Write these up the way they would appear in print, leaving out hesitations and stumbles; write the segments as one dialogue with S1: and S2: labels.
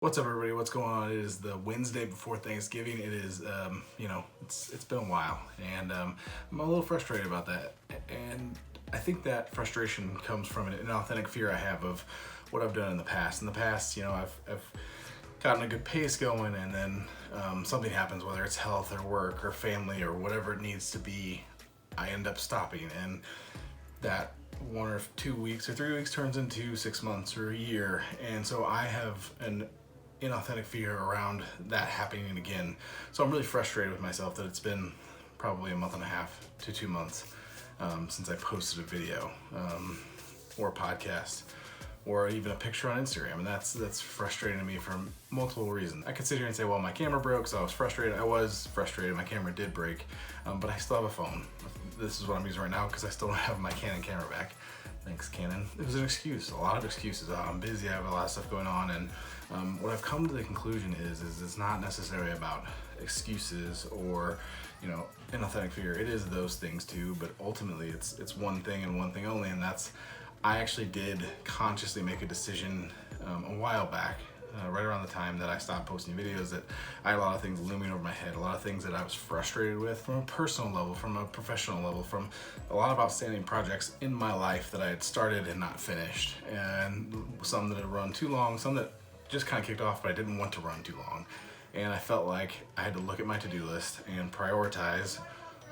S1: What's up, everybody? What's going on? It is the Wednesday before Thanksgiving. It is, it's been a while, and I'm a little frustrated about that. And I think that frustration comes from an inauthentic fear I have of what I've done in the past. In the past, I've gotten a good pace going, and then something happens, whether it's health or work or family or whatever it needs to be. I end up stopping, and that 1 or 2 weeks or 3 weeks turns into 6 months or a year. And so I have an inauthentic fear around that happening again. So I'm really frustrated with myself that it's been probably a month and a half to 2 months since I posted a video or a podcast or even a picture on Instagram, and that's frustrating to me for multiple reasons. I could sit here and say, well, my camera broke, so I was frustrated. I was frustrated, my camera did break, but I still have a phone. This is what I'm using right now because I still don't have my Canon camera back. Thanks, Canon. It was an excuse, a lot of excuses. I'm busy, I have a lot of stuff going on, and what I've come to the conclusion is it's not necessarily about excuses or, inauthentic fear. It is those things too, but ultimately it's one thing and one thing only, and that's I actually did consciously make a decision a while back, right around the time that I stopped posting videos, that I had a lot of things looming over my head, a lot of things that I was frustrated with from a personal level, from a professional level, from a lot of outstanding projects in my life that I had started and not finished, and some that had run too long, some that just kind of kicked off but I didn't want to run too long. And I felt like I had to look at my to-do list and prioritize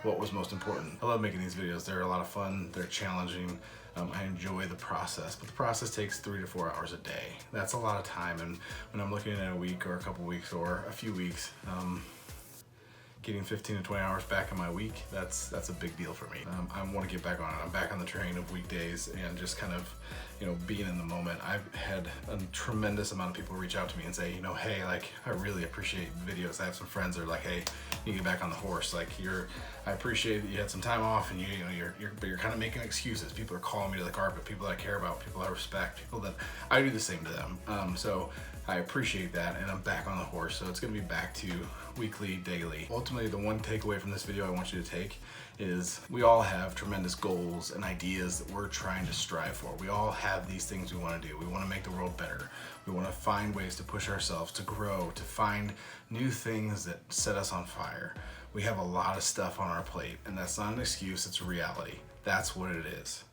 S1: what was most important. I love making these videos. They're a lot of fun, they're challenging. I enjoy the process, but the process takes 3 to 4 hours a day. That's a lot of time, and when I'm looking at a week or a couple weeks or a few weeks, getting 15 to 20 hours back in my week, that's a big deal for me. I want to get back on it. I'm back on the train of weekdays and just kind of, being in the moment. I've had a tremendous amount of people reach out to me and say, hey, like, I really appreciate videos. I have some friends that are like, hey, you get back on the horse. Like, I appreciate that you had some time off, and but you're kind of making excuses. People are calling me to the carpet, people that I care about, people I respect, people that I do the same to them. So I appreciate that, and I'm back on the horse. So it's gonna be back to weekly, daily. Ultimately, the one takeaway from this video I want you to take is we all have tremendous goals and ideas that we're trying to strive for. We all have these things we want to do. We want to make the world better. We want to find ways to push ourselves, to grow, to find new things that set us on fire. We have a lot of stuff on our plate, and that's not an excuse, it's reality. That's what it is.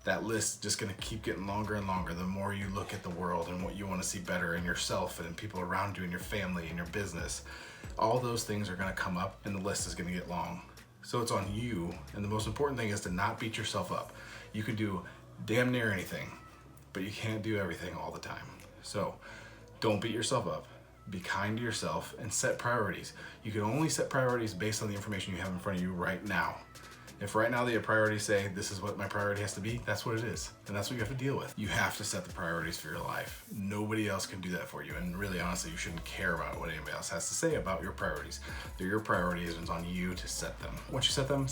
S1: That list is just going to keep getting longer and longer the more you look at the world and what you want to see better in yourself and in people around you, in your family, in your business. All those things are going to come up, and the list is going to get long. So it's on you, and the most important thing is to not beat yourself up. You can do damn near anything, but you can't do everything all the time. So don't beat yourself up. Be kind to yourself and set priorities. You can only set priorities based on the information you have in front of you right now. If right now the priorities say this is what my priority has to be, that's what it is. And that's what you have to deal with. You have to set the priorities for your life. Nobody else can do that for you. And really, honestly, you shouldn't care about what anybody else has to say about your priorities. They're your priorities, and it's on you to set them. Once you set them,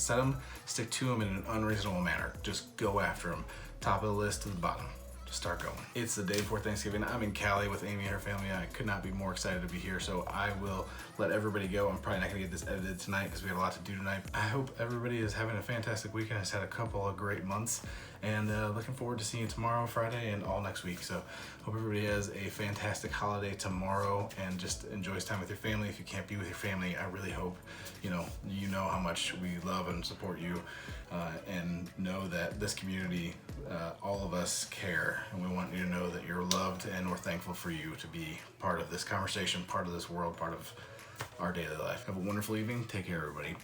S1: stick to them in an unreasonable manner. Just go after them. Top of the list to the bottom. Just start going. It's the day before Thanksgiving. I'm in Cali with Amy and her family. I could not be more excited to be here, so I will let everybody go. I'm probably not gonna get this edited tonight because we have a lot to do tonight. I hope everybody is having a fantastic weekend. Has had a couple of great months, and looking forward to seeing you tomorrow, Friday, and all next week. So hope everybody has a fantastic holiday tomorrow and just enjoys time with your family. If you can't be with your family, I really hope you know how much we love and support you, and know that this community, all of us care, and we want you to know that you're loved, and we're thankful for you to be part of this conversation, part of this world, part of our daily life. Have a wonderful evening. Take care, everybody.